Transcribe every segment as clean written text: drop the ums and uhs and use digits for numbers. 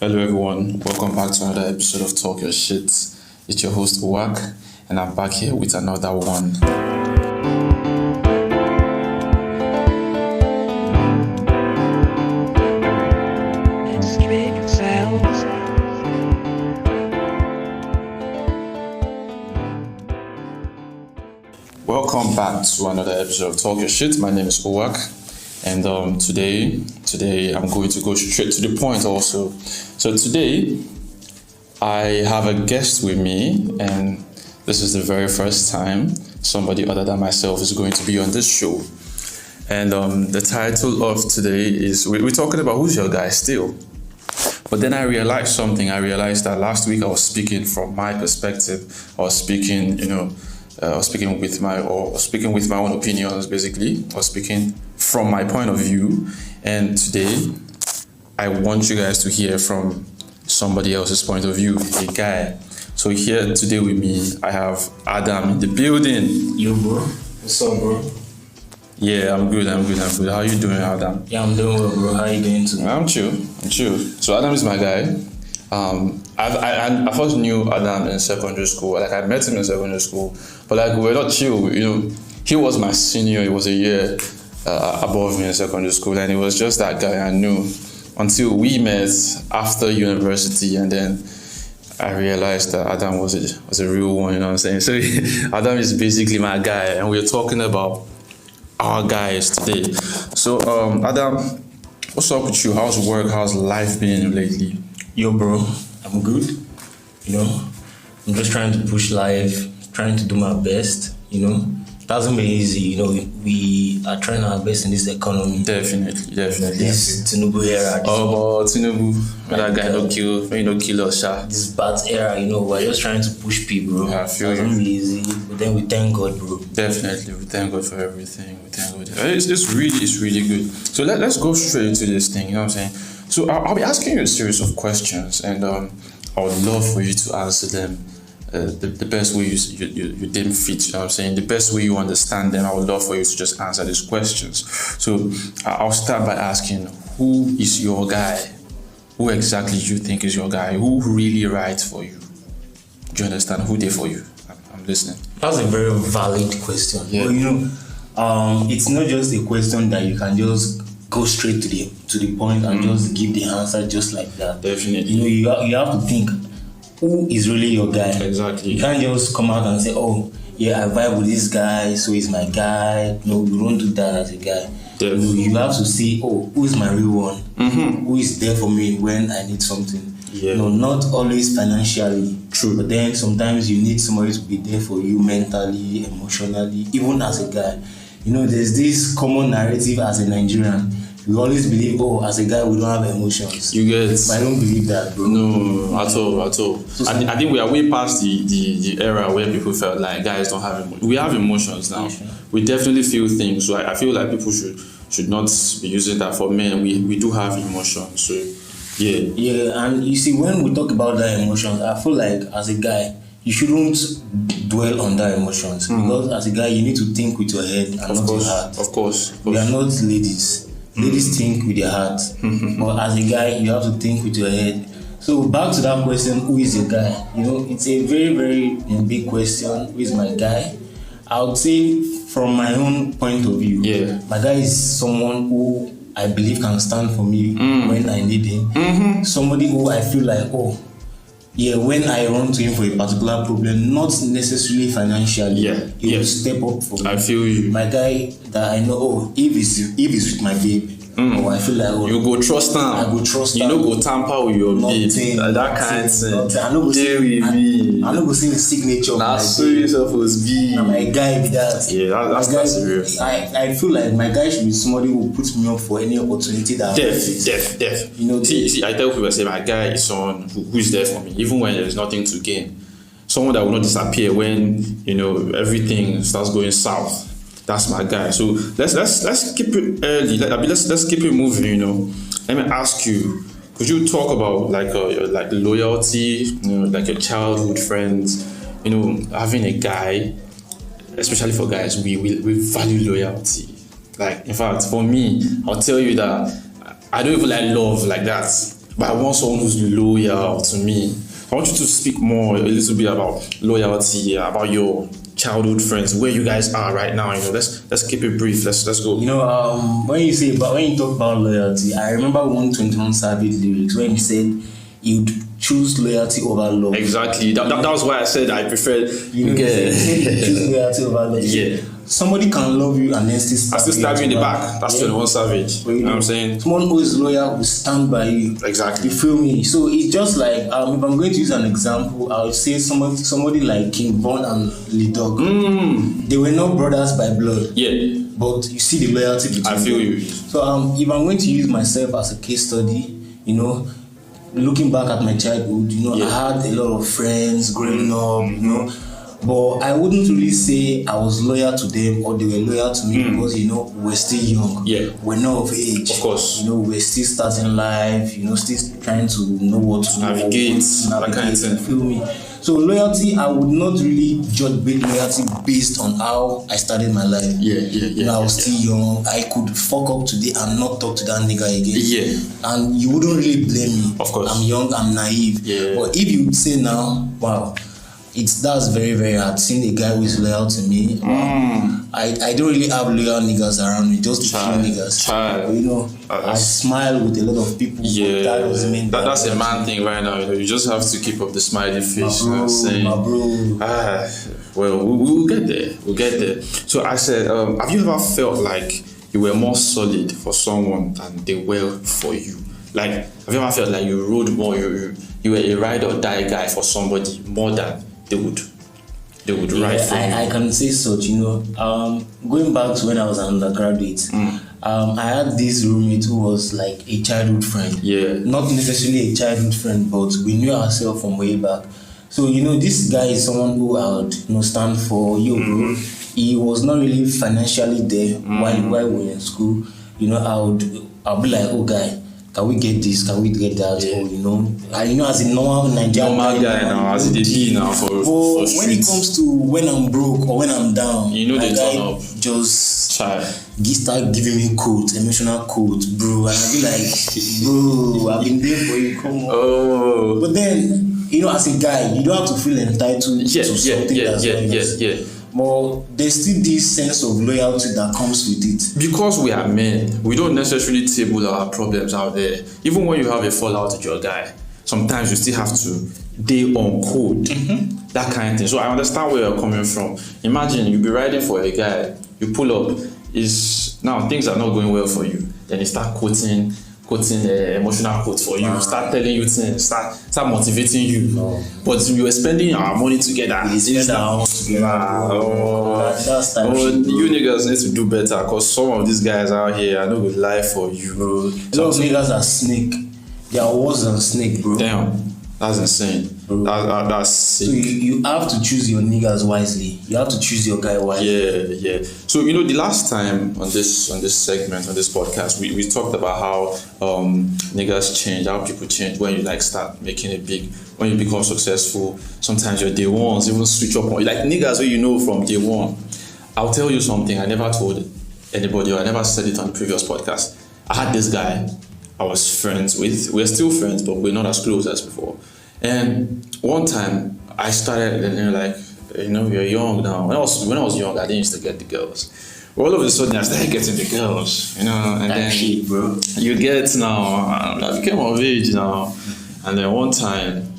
Hello everyone, welcome back to another episode of Talk Your Shit. It's your host Uwak, and I'm back here with another one. Welcome back to another episode of Talk Your Shit. My name is Uwak, and today I'm going to go straight to the point also. So today I have a guest with me, and this is the very first time somebody other than myself is going to be on this show. And the title of today is, we're talking about who's your guy still. But then I realized something. I realized that last week I was speaking from my perspective. I was speaking, speaking with my own opinions, basically. I was speaking from my point of view. And today, I want you guys to hear from somebody else's point of view, a guy. So here today with me, I have Adam in the building. Yo, bro. What's up, bro? Yeah, I'm good. How you doing, Adam? Yeah, I'm doing well, bro. How you doing today? I'm chill. So Adam is my guy. I first knew Adam in secondary school. Like, I met him in secondary school, but like, we're not chill. He was my senior. He was a year above me in secondary school, and it was just that guy I knew until we met after university, and then I realized that Adam was a real one. You know what I'm saying? So Adam is basically my guy, and we're talking about our guys today. So Adam, what's up with you? How's work? How's life been lately? Yo, bro. I'm good. I'm just trying to push life, trying to do my best. It hasn't been easy. We are trying our best in this economy. Definitely. This Tinubu era. Tinubu, that guy no kill us, sha. This bad era, we're just trying to push people, bro. Yeah, I feel it hasn't been easy, but then we thank God, bro. Definitely, we thank God for everything. We thank God. It's really good. So let's go straight into this thing. You know what I'm saying? So I'll be asking you a series of questions, and I would love for you to answer them the best way you deem fit. You know what I'm saying? The best way you understand them. I would love for you to just answer these questions. So I'll start by asking, who is your guy? Who exactly do you think is your guy? Who really rides for you? Do you understand? Who they for you? I'm listening. That's a very valid question. Yeah. But it's not just a question that you can just go straight to the point and just give the answer just like that. Definitely. You have to think, who is really your guy? Exactly. You can't just come out and say, oh, yeah, I vibe with this guy, so he's my guy. No, you don't do that as a guy. You have to see, oh, who is my real one? Mm-hmm. Who is there for me when I need something? Yeah. Not always financially. True. But then sometimes you need somebody to be there for you mentally, emotionally, even as a guy. There's this common narrative as a Nigerian. We always believe, as a guy, we don't have emotions. You get. But I don't believe that, bro. No, at all. I think we are way past the era where people felt like guys don't have emotions. We have emotions now. We definitely feel things. So I feel like people should not be using that for men. We do have emotions. So yeah. Yeah, and you see, when we talk about that emotions, I feel like as a guy, you shouldn't dwell on that emotions. Because as a guy, you need to think with your head and not your heart. Of course. We are not ladies. Ladies think with their heart. But as a guy, you have to think with your head. So back to that question, who is your guy? It's a very, very big question. Who is my guy? I would say from my own point of view, my guy is someone who I believe can stand for me when I need him. Somebody who I feel like, when I run to him for a particular problem, not necessarily financially, he will step up for me. I feel you. My guy that I know, if he's with my babe, I feel like you go trust him. I go trust him. You don't go tamper with your babe. That kind of thing. I know go see the signature. That's so you supposed to be. My guy be that. Yeah, that's serious. I feel like my guy should be somebody who puts me up for any opportunity that Def. See, I tell people, I say my guy is someone who is there for me, even when there's nothing to gain. Someone that will not disappear when everything starts going south. That's my guy. So let's keep it early. Let's keep it moving. Let me ask you: could you talk about like loyalty? Like your childhood friends. Having a guy, especially for guys, we value loyalty. Like, in fact, for me, I'll tell you that I don't even like love like that. but I want someone who's loyal to me. I want you to speak more, a little bit about loyalty, about your childhood friends, where you guys are right now. Let's keep it brief. Let's go. When you talk about loyalty, I remember one 21 Savage lyrics when he said you'd choose loyalty over love. Exactly. That was why I said I prefer. Choose loyalty over love. Yeah. Somebody can love you and then still stab you in the back. That's 21 Savage. But you know what I'm saying? Someone who is loyal will stand by you. Exactly. You feel me? So it's just like if I'm going to use an example, I would say somebody like King Von and Lee Dog. They were not brothers by blood. Yeah. But you see the loyalty between them. I feel you. So if I'm going to use myself as a case study, looking back at my childhood, I had a lot of friends growing up, but I wouldn't really say I was loyal to them or they were loyal to me because, we're still young. Yeah. We're not of age. Of course. We're still starting life, still trying to know what to navigate. That kind of thing. Feel me? So loyalty, I would not really judge loyalty based on how I started my life. Yeah. I was still young. I could fuck up today and not talk to that nigga again. Yeah. And you wouldn't really blame me. Of course. I'm young, I'm naive. Yeah. But if you say now, wow, that's very, very hard. Seeing a guy who is loyal to me. I don't really have loyal niggas around me, just a few niggas. But, I smile with a lot of people. Yeah, that doesn't mean that's a man thing right now. You just have to keep up the smiley face. My bro. Well, we'll get there. We'll get there. So I said, have you ever felt like you were more solid for someone than they were for you? Like, have you ever felt like you rode more? You were a ride or die guy for somebody more than they would ride for you? I can say such. Going back to when I was an undergraduate, I had this roommate who was like a childhood friend. Yeah. Not necessarily a childhood friend, but we knew ourselves from way back. So this guy is someone who I would stand for. Bro. He was not really financially there while we were in school. I'll be like, oh guy, can we get this? Can we get that? Yeah. Or, as a normal Nigerian guy now, as it is now for when it comes to when I'm broke or when I'm down, they turn up. Just start giving me quotes, emotional quotes, bro. And I'll be like, bro, I've been there for you, come on. Oh. But then, as a guy, you don't have to feel entitled to something that's yours. But there's still this sense of loyalty that comes with it. Because we are men, we don't necessarily table our problems out there. Even when you have a fallout with your guy, sometimes you still have to day on code. That kind of thing. So I understand where you're coming from. Imagine you be riding for a guy, you pull up, now things are not going well for you. Then you start quoting emotional quotes for you, start telling you things, start motivating you. But we were spending our money together. You niggas need to do better because some of these guys out here are not going to lie for you, bro. A lot of niggas are snake. They are worse than snake, bro. Damn, that's insane. That's sick. So you have to choose your niggas wisely. You have to choose your guy wisely. Yeah. So the last time on this segment, on this podcast, we talked about how niggas change, how people change when you start making it big, when you become successful. Sometimes your day ones even switch up on you. Like niggas who from day one. I'll tell you something I never told anybody, or I never said it on the previous podcast. I had this guy I was friends with. We're still friends, but we're not as close as before. And one time I started, you're young now. When I was young, I didn't used to get the girls. But all of a sudden, I started getting the girls, and then shit, bro. You get now. I became of age now, and then one time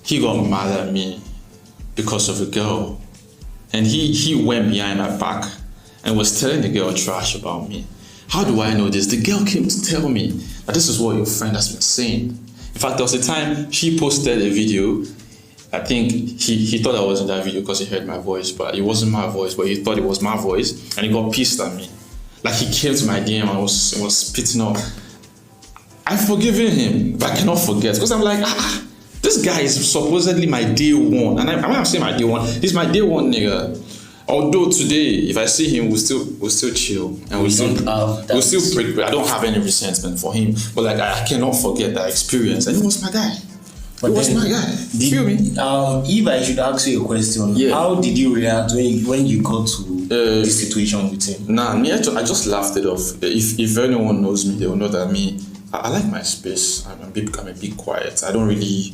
he got mad at me because of a girl, and he went behind my back and was telling the girl trash about me. How do I know this? The girl came to tell me that this is what your friend has been saying. In fact, there was a time she posted a video. I think he thought I was in that video because he heard my voice, but it wasn't my voice, but he thought it was my voice, and he got pissed at me. Like he came to my DM and was spitting up. I've forgiven him, but I cannot forget because I'm like, this guy is supposedly my day one, and when I'm saying my day one, he's my day one nigga. Although today, if I see him, we'll still chill and we'll still break. I don't have any resentment for him, but I cannot forget that experience. And he was my guy. He was my guy. Feel me? If I should ask you a question, how did you react when you got to this situation with him? I just laughed it off. If anyone knows me, they will know that I like my space. I'm a bit quiet. I don't really.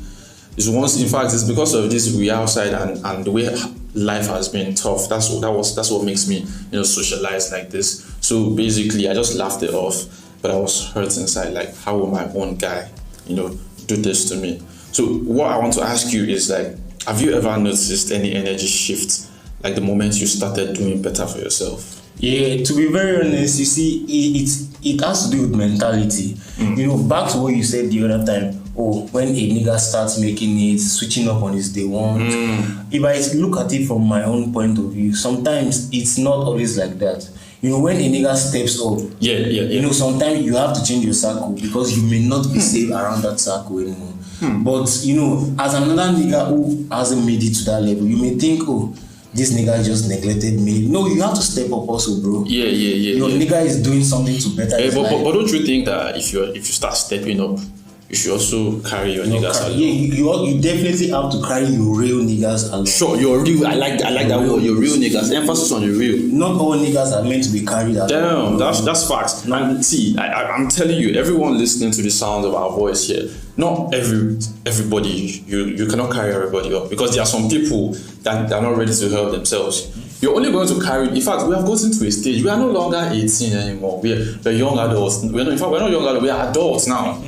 It's once, in fact, it's because of this we outside and the way life has been tough. That's what makes me, socialize like this. So basically, I just laughed it off, but I was hurt inside. Like, how will my own guy, do this to me? So what I want to ask you is like, have you ever noticed any energy shift, like the moment you started doing better for yourself? Yeah, to be very honest, you see, it has to do with mentality. Back to what you said the other time. Oh, when a nigga starts making it, switching up on his day one. If I look at it from my own point of view, sometimes it's not always like that. When a nigga steps up, sometimes you have to change your circle because you may not be safe around that circle anymore. But as another nigga who hasn't made it to that level, you may think, oh, this nigga just neglected me. No, you have to step up also, bro. Your nigga is doing something to better his life. But don't you think that if you start stepping up, you should also carry your niggas along? Yeah, you definitely have to carry your real niggas along. Sure, your real. I like that word. Your real niggas. Emphasis on the real. Not all niggas are meant to be carried along. Damn, that's facts. And see, I'm telling you, everyone listening to the sound of our voice here, not everybody. You cannot carry everybody up because there are some people that are not ready to help themselves. You're only going to carry. In fact, we have gotten to a stage. We are no longer 18 anymore. We're young adults. We're not young adults. We are adults now.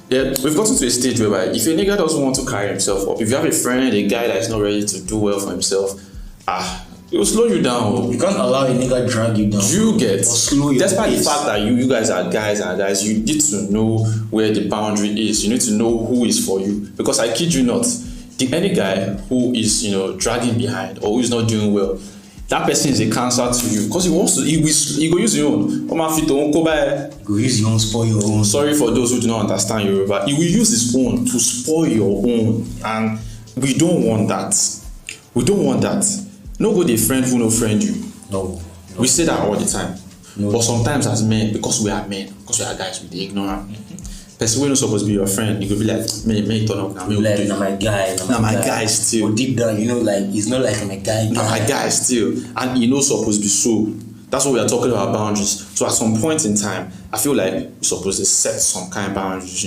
Yeah, we've gotten to a stage whereby if a nigga doesn't want to carry himself up, if you have a friend, a guy that is not ready to do well for himself, it will slow you down. You can't allow a nigga drag you down. You get, slow you despite the fact that you guys are guys, you need to know where the boundary is. You need to know who is for you. Because I kid you not, any guy who is dragging behind or who is not doing well, that person is a cancer to you because he wants to. He go use your own. Go use your own, spoil your own. Sorry for those who do not understand Yoruba. He will use his own to spoil your own, and we don't want that. We don't want that. No go dey friend who no friend you. No. We say that all the time. No. But sometimes as men, because we are guys, we dey ignore him. Person wey no supposed to be your friend, you go be like, may turn up now. Like, na my guy. Na my guy still. But deep down, it's not like my guy. Na my guy still. And he no supposed to be so. That's what we are talking about, boundaries. So at some point in time, I feel like we're supposed to set some kind of boundaries,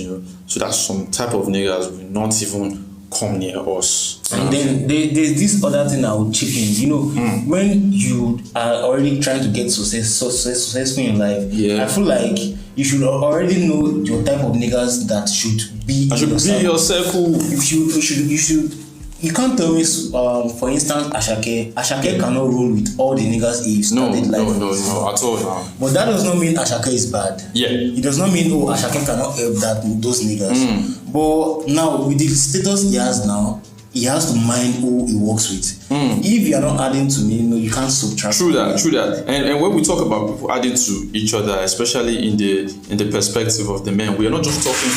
so that some type of niggas will not even come near us. And then there's this other thing I would chip in. When you are already trying to get successful in life, I feel like you should already know your type of niggas that should be in your circle. You should. You can't tell me, for instance, Ashake cannot roll with all the niggas he started life with. No, at all. No. But that does not mean Ashake is bad. Yeah. It does not mean, Ashake cannot help those niggas. But now, with the status he has now, he has to mind who he works with. If you are not adding to me, you can't subtract. True that. And when we talk about people adding to each other, especially in the perspective of the men, we are not just talking.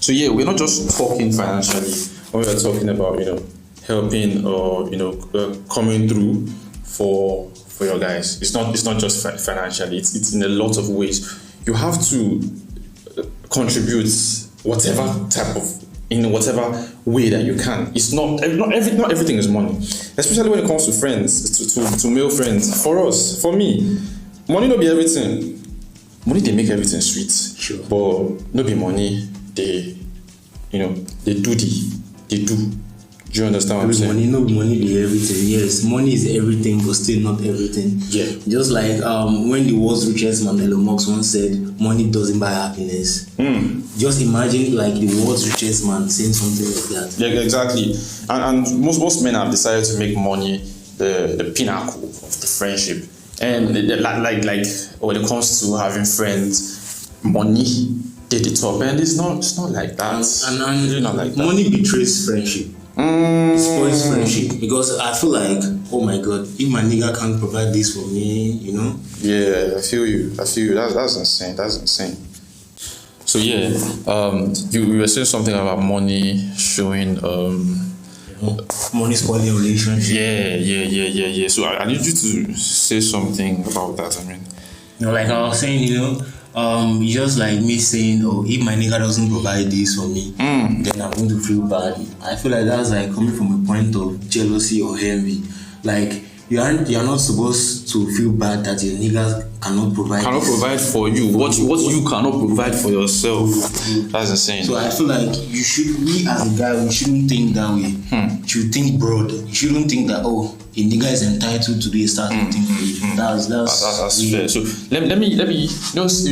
So yeah, we're not just talking financially. When we are talking about helping or coming through for your guys, it's not just financially. It's in a lot of ways. You have to contribute in whatever way that you can. It's not everything is money, especially when it comes to friends, to male friends. For me, money no be everything. Money they make everything sweet. Sure. But no be money. They do. Do you understand what I'm saying? Money be everything. Yes, money is everything, but still not everything. Yeah. Just like when the world's richest man, Elon Musk, once said, money doesn't buy happiness. Just imagine like the world's richest man saying something like that. Yeah, exactly. And most men have decided to make money the pinnacle of the friendship. And like when it comes to having friends, money did the top. And it's not like that. And really not like that. Money betrays friendship. It spoils friendship because I feel like, oh my god, if my nigga can't provide this for me, Yeah, I feel you. That's insane. That's insane. So yeah, you were saying something about money showing money spoiling relationship. Yeah. So I need you to say something about that. I mean, like I was saying, just like me saying, if my nigga doesn't provide this for me, then I'm going to feel bad. I feel like that's like coming from a point of jealousy or envy. Like you are not supposed to feel bad that your niggas cannot provide. Cannot provide for you what you cannot provide for yourself. That's insane. So I feel like we as a guy, we shouldn't think that way. You should think broad. You shouldn't think that a nigga is entitled to do a certain thing for you. That's fair. So let me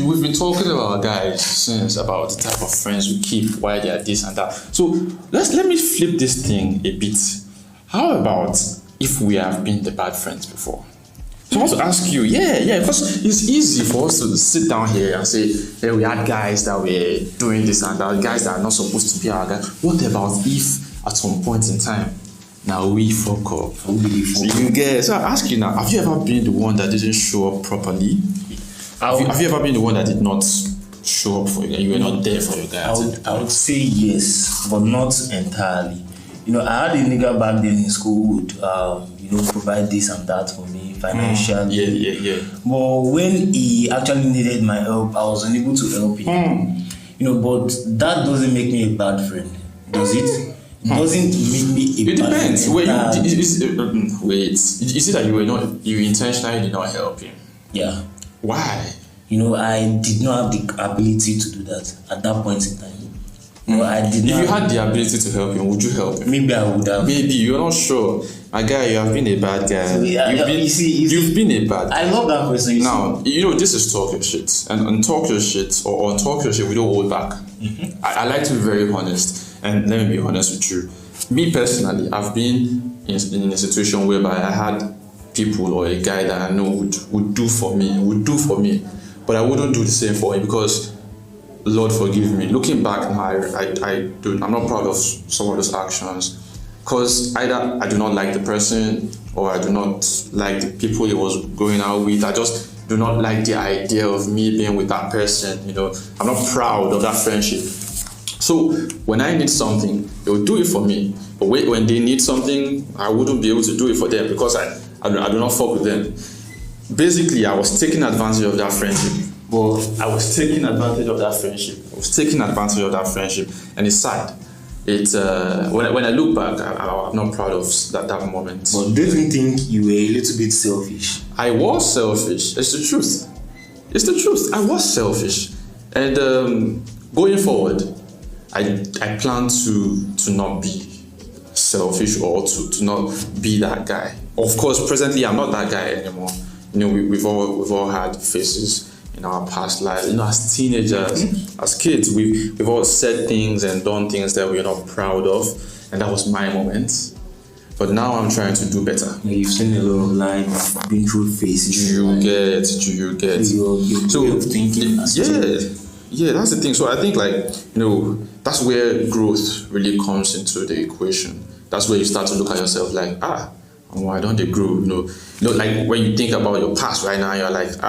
we've been talking about guys since about the type of friends we keep, why they are this and that. So let me flip this thing a bit. How about if we have been the bad friends before? So I want to ask you, because it's easy for us to sit down here and say, hey, we had guys that were doing this and that, guys that are not supposed to be our guys. What about if at some point in time, now we fuck up? So I ask you now, have you ever been the one that didn't show up properly? Have you ever been the one that did not show up for you? You were not there for your guys? I would say yes, but not entirely. I had a nigga back then in school who would, provide this and that for me financially. Yeah. But when he actually needed my help, I was unable to help him. But that doesn't make me a bad friend, does it? It doesn't make me a bad friend. It depends. Wait, you see that you intentionally did not help him? Yeah. Why? I did not have the ability to do that at that point in time. I did not. If you had the ability to help him, would you help him? Maybe I would have. Maybe you're not sure. My guy, you have been a bad guy. So, you've been a bad guy. I love that person. Now, this is talk your shit. And on talk your shit, or on talk your shit, we don't hold back. I like to be very honest. And let me be honest with you. Me personally, I've been in a situation whereby I had people or a guy that I know would do for me. But I wouldn't do the same for him because, Lord forgive me. Looking back now, I'm not proud of some of those actions because either I do not like the person or I do not like the people he was going out with. I just do not like the idea of me being with that person. I'm not proud of that friendship. So when I need something, they will do it for me. But when they need something, I wouldn't be able to do it for them because I do not fuck with them. Basically, I was taking advantage of that friendship. I was taking advantage of that friendship. And it's sad. When I look back, I'm not proud of that moment. But do you think you were a little bit selfish? I was selfish. It's the truth. I was selfish. And going forward, I plan to not be selfish or to not be that guy. Of course, presently I'm not that guy anymore. We've all had phases in our past lives. As teenagers, as kids, we've all said things and done things that we're not proud of, and that was my moment. But now I'm trying to do better. You've seen a lot of life, been through phases. Do you get? Your way of thinking. Yeah, that's the thing. So I think that's where growth really comes into the equation. That's where you start to look at yourself like, why don't they grow? Like when you think about your past right now, you're like,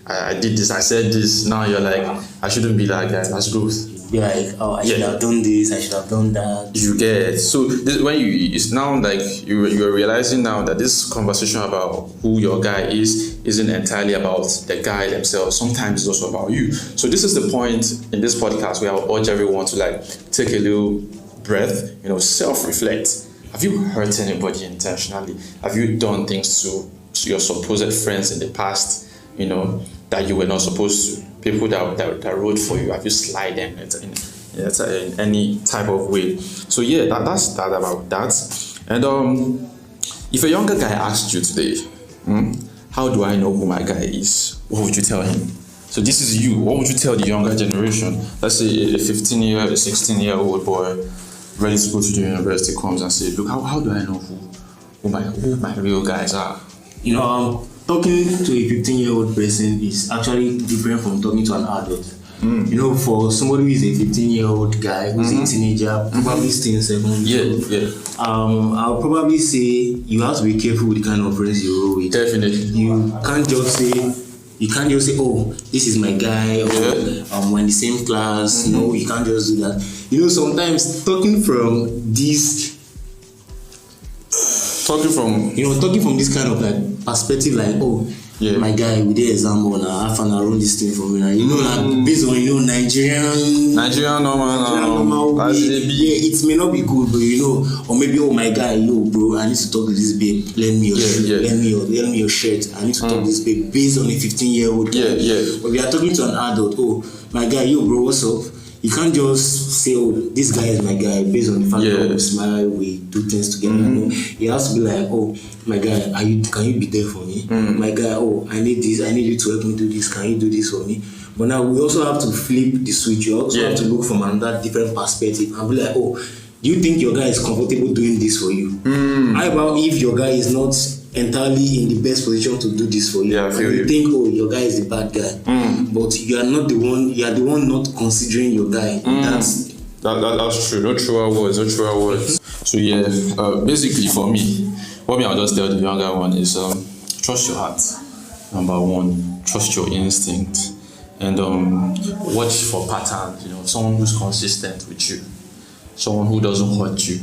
I did this, I said this. Now you're like, I shouldn't be that guy. That's growth. Be like, I should have done this, I should have done that. You get. So it's now like you're realizing now that this conversation about who your guy isn't entirely about the guy themselves. Sometimes it's also about you. So this is the point in this podcast where I would urge everyone to take a little breath, self-reflect. Have you hurt anybody intentionally? Have you done things to your supposed friends in the past, that you were not supposed to? People that wrote for you, have you slid them in any type of way? So that's that about that. And if a younger guy asked you today, how do I know who my guy is? What would you tell him? So this is you. What would you tell the younger generation? Let's say a 15-year, a 16-year-old boy ready to go to the university comes and say, look, how do I know who my real guys are? Talking to a 15-year-old person is actually different from talking to an adult. For somebody who is a 15-year-old guy who's a teenager, probably still in secondary school, I'll probably say you have to be careful with the kind of friends you roll with. Definitely. You can't just say, oh, this is my guy, or we're in the same class. No, you can't just do that. Sometimes talking from this kind of perspective, like, oh, Yeah. My guy, we did exam on half an hour run this thing for me. Now. You know, like, based on Nigerian normal As way, it be. yeah, it may not be good, but or maybe my guy, bro, I need to talk to this babe. Lend me your shirt. Lend me your shirt. I need to talk to this babe based on a 15-year-old guy. Yeah. But we are talking to an adult. My guy, bro, what's up? You can't just say, this guy is my guy based on the fact that we smile, we do things together. It has to be like, my guy, can you be there for me? My guy, I need this, I need you to help me do this. Can you do this for me? But now we also have to flip the switch. You also have to look from another different perspective and be like, do you think your guy is comfortable doing this for you? How about if your guy is not entirely in the best position to do this for you? Yeah, I feel you think, your guy is the bad guy, but you are not the one. You are the one not considering your guy. That's true. No truer words. So basically for me, what I'll just tell the younger one is trust your heart. Number one, trust your instinct, and watch for patterns. Someone who's consistent with you, someone who doesn't hurt you.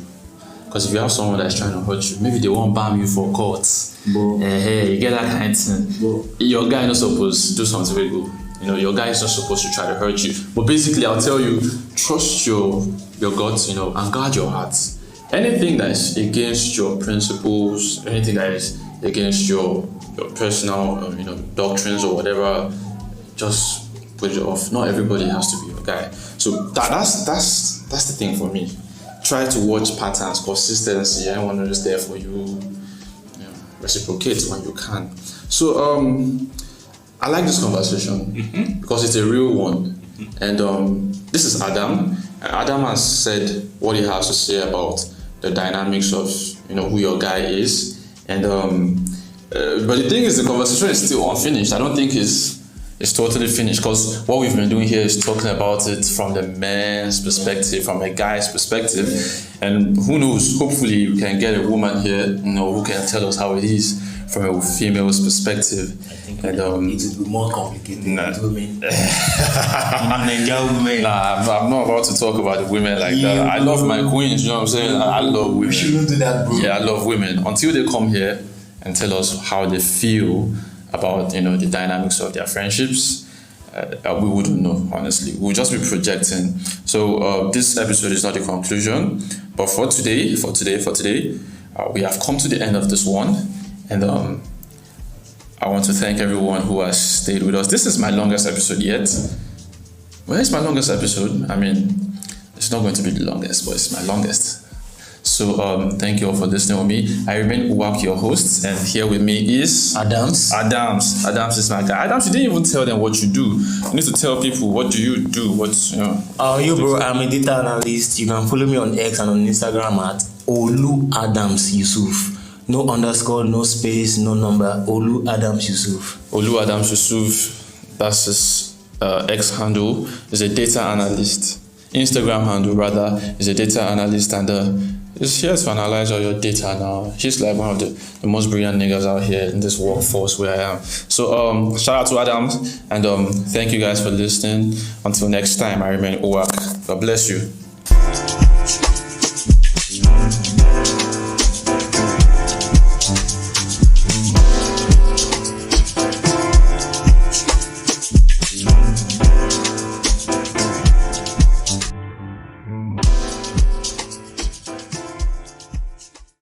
Because if you have someone that's trying to hurt you, maybe they won't ban you for courts. You get that kind of thing. Your guy is not supposed to do something very good. Your guy is not supposed to try to hurt you. But basically, I'll tell you, trust your guts, and guard your heart. Anything that is against your principles, anything that is against your personal, doctrines or whatever, just put it off. Not everybody has to be your guy. So that's the thing for me. Try to watch patterns, consistency. Anyone who is there for you, reciprocate when you can. So I like this conversation because it's a real one. And this is Adam. Adam has said what he has to say about the dynamics of who your guy is. And but the thing is, the conversation is still unfinished. I don't think it's totally finished, because what we've been doing here is talking about it from the man's perspective, from a guy's perspective, and who knows, hopefully we can get a woman here who can tell us how it is from a female's perspective. I think it will be more complicated with women. I'm not about to talk about the women like that. I love my queens, you know what I'm saying? I love women. We shouldn't do that, bro. Yeah, I love women until they come here and tell us how they feel about the dynamics of their friendships. We wouldn't know, honestly. We'll just be projecting. So this episode is not the conclusion, but for today, we have come to the end of this one, and I want to thank everyone who has stayed with us. This is my longest episode yet. Well, it's my longest episode. I mean, it's not going to be the longest, but it's my longest. So thank you all for listening with me. I remain Uwak, your host, and here with me is Adams. Adams is my guy. Adams, you didn't even tell them what you do. You need to tell people, what do you do? Bro, I'm a data analyst. You can follow me on X and on Instagram at Olu Adams Yusuf. No underscore, no space, no number. Olu Adams Yusuf. Olu Adams Yusuf. That's his X handle. Is a data analyst. Instagram handle rather is a data analyst, and is here to analyze all your data now. He's like one of the most brilliant niggas out here in this workforce where I am. So shout out to Adams, and thank you guys for listening. Until next time, I remain Uwak. God bless you.